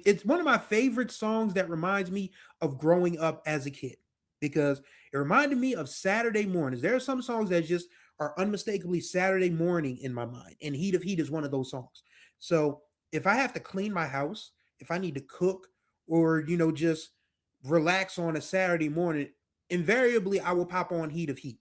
It's one of my favorite songs that reminds me of growing up as a kid because it reminded me of Saturday mornings. There are some songs that just are unmistakably Saturday morning in my mind, and Heat of Heat is one of those songs. So if I have to clean my house, if I need to cook, or just relax on a Saturday morning, invariably I will pop on Heat of Heat.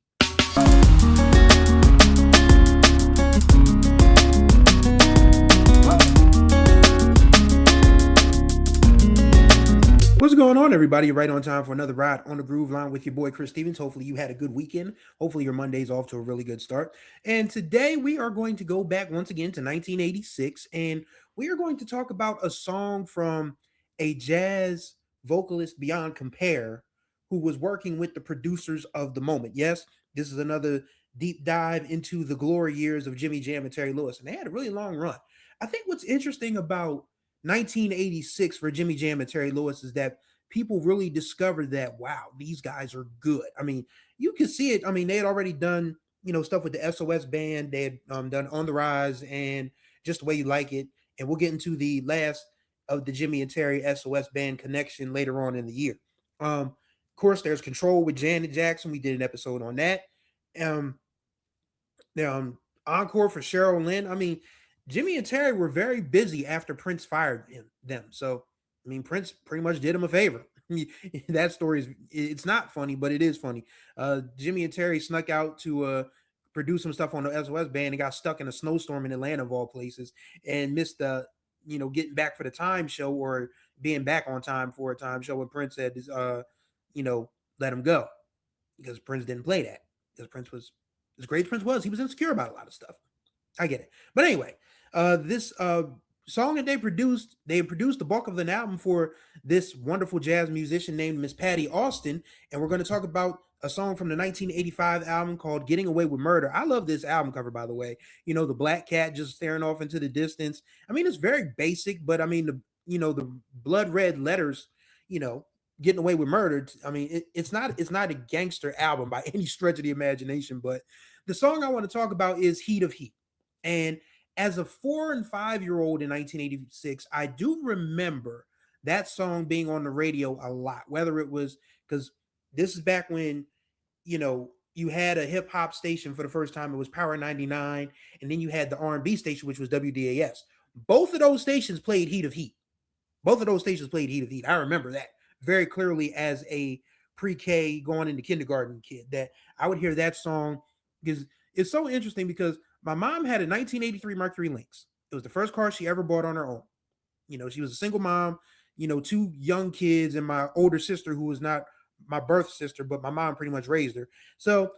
What's going on, everybody? You're right on time for another ride on the Groove Line with your boy Chris Stevens. Hopefully, you had a good weekend. Hopefully, your Monday's off to a really good start. And today, we are going to go back once again to 1986, and we are going to talk about a song from a jazz vocalist beyond compare who was working with the producers of the moment. Yes, this is another deep dive into the glory years of Jimmy Jam and Terry Lewis, and they had a really long run. I think what's interesting about 1986 for Jimmy Jam and Terry Lewis is that people really discovered that, wow, these guys are good. I mean, you can see it. I mean, they had already done stuff with the SOS band. They had done On the Rise and Just the Way You Like It, and we'll get into the last of the Jimmy and Terry SOS band connection later on in the year. Of course, there's Control with Janet Jackson. We did an episode on that. Um, Encore for Cheryl Lynn. I mean, Jimmy and Terry were very busy after Prince fired them. So, I mean, Prince pretty much did him a favor. That story it's not funny, but it is funny. Jimmy and Terry snuck out to produce some stuff on the SOS band and got stuck in a snowstorm in Atlanta, of all places, and missed the, getting back for the time show or being back on time for a time show when Prince said, you know, let him go because Prince didn't play that because Prince was, as great as Prince was, he was insecure about a lot of stuff. I get it. But anyway, this song that they produced the bulk of an album for this wonderful jazz musician named Miss Patti Austin. And we're going to talk about a song from the 1985 album called Getting Away With Murder. I love this album cover, by the way. The black cat just staring off into the distance. I mean, it's very basic, but I mean, the blood red letters, Getting Away With Murder. I mean, it's not a gangster album by any stretch of the imagination, but the song I want to talk about is Heat of Heat. And as a 4 and 5-year-old in 1986, I do remember that song being on the radio a lot, whether it was because this is back when, you had a hip hop station for the first time. It was Power 99. And then you had the R&B station, which was WDAS. Both of those stations played Heat of Heat. Both of those stations played Heat of Heat. I remember that very clearly as a pre-K going into kindergarten kid, that I would hear that song because it's so interesting because my mom had a 1983 Mercury Lynx. It was the first car she ever bought on her own. She was a single mom, 2 young kids, and my older sister, who was not my birth sister, but my mom pretty much raised her. So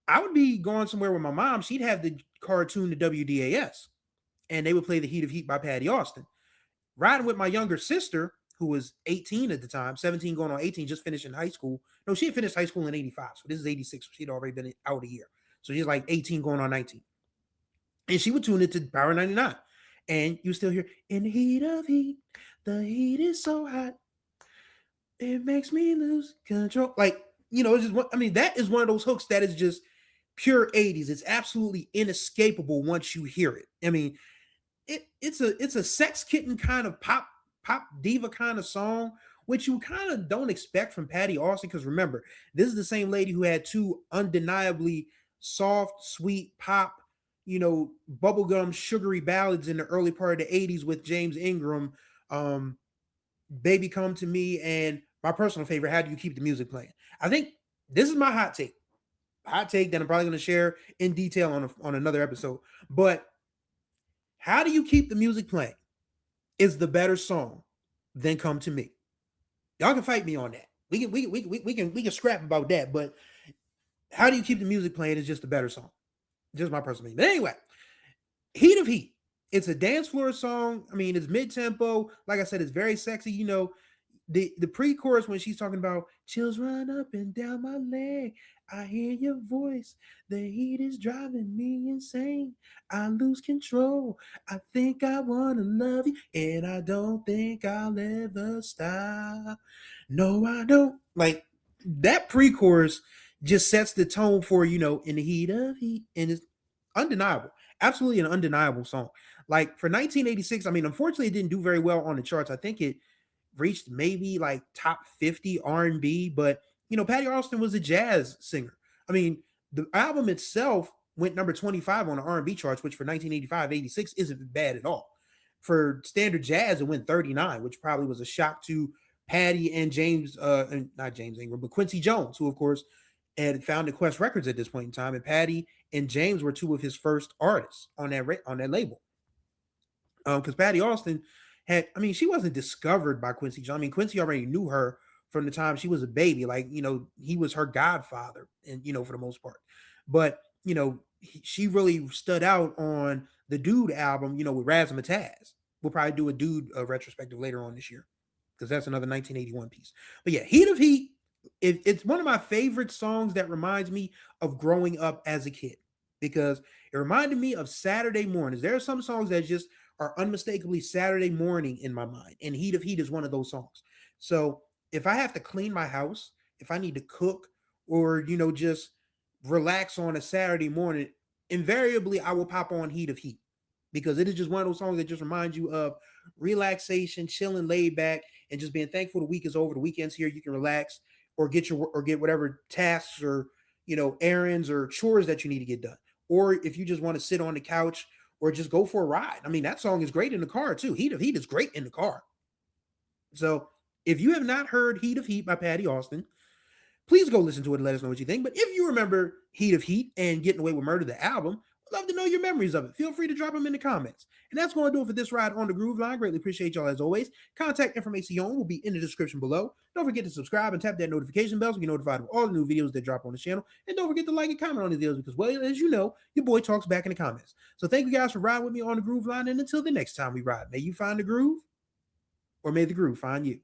I would be going somewhere with my mom. She'd have the car tuned to WDAS, and they would play The Heat of Heat by Patti Austin. Riding with my younger sister, who was 18 at the time, 17 going on 18, just finishing high school. No, she had finished high school in 85. So this is 86. So she'd already been out a year. So she's like 18 going on 19. And she would tune it to Power 99. And you still hear, in the heat of heat, the heat is so hot, it makes me lose control. Like, it's just, that is one of those hooks that is just pure 80s. It's absolutely inescapable once you hear it. I mean, it's a sex kitten kind of pop diva kind of song, which you kind of don't expect from Patti Austin. Because remember, this is the same lady who had 2 undeniably soft, sweet pop, bubblegum sugary ballads in the early part of the 80s with James Ingram, Baby Come to Me, and my personal favorite, How Do You Keep the Music Playing. I think this is my hot take that I'm probably going to share in detail on another episode. But How Do You Keep the Music Playing is the better song than Come to Me. Y'all can fight me on that. We can scrap about that, but How Do You Keep the Music Playing is just a better song. Just my personal opinion. But anyway, Heat of Heat. It's a dance floor song. I mean, it's mid-tempo. Like I said, it's very sexy. The pre-chorus when she's talking about chills run up and down my leg. I hear your voice. The heat is driving me insane. I lose control. I think I want to love you, and I don't think I'll ever stop. No, I don't. Like, that pre-chorus just sets the tone for, in the heat of heat, and it's undeniable. Absolutely an undeniable song. Like for 1986, I mean, unfortunately, it didn't do very well on the charts. I think it reached maybe like top 50 R&B, but Patti Austin was a jazz singer. I mean, the album itself went number 25 on the R&B charts, which for 1985, 86 isn't bad at all. For standard jazz, it went 39, which probably was a shock to Patti and James, and not James Ingram, but Quincy Jones, who of course had founded Quest Records at this point in time, and Patti and James were two of his first artists on that label. Because Patti Austin had, I mean, she wasn't discovered by Quincy Jones. I mean, Quincy already knew her from the time she was a baby. Like, he was her godfather, and for the most part. But she really stood out on the Dude album, with Razzmatazz. We'll probably do a Dude retrospective later on this year because that's another 1981 piece. But yeah, Heat of Heat. It's one of my favorite songs that reminds me of growing up as a kid because it reminded me of Saturday mornings. There are some songs that just are unmistakably Saturday morning in my mind, and Heat of Heat is one of those songs. So if I have to clean my house, if I need to cook, or just relax on a Saturday morning, invariably I will pop on Heat of Heat because it is just one of those songs that just reminds you of relaxation, chilling, laid back, and just being thankful the week is over. The weekend's here. You can relax or get whatever tasks or errands or chores that you need to get done. Or if you just want to sit on the couch or just go for a ride. I mean, that song is great in the car too. Heat of Heat is great in the car. So if you have not heard Heat of Heat by Patti Austin, please go listen to it and let us know what you think. But if you remember Heat of Heat and Getting Away with Murder, the album, I'd love to know your memories of it. Feel free to drop them in the comments. And that's going to do it for this ride on the Groove Line. Greatly appreciate y'all as always. Contact information will be in the description below. Don't forget to subscribe and tap that notification bell so you get notified of all the new videos that drop on the channel. And don't forget to like and comment on the videos because, well, as you know, your boy talks back in the comments. So thank you guys for riding with me on the Groove Line. And until the next time we ride, may you find the groove or may the groove find you.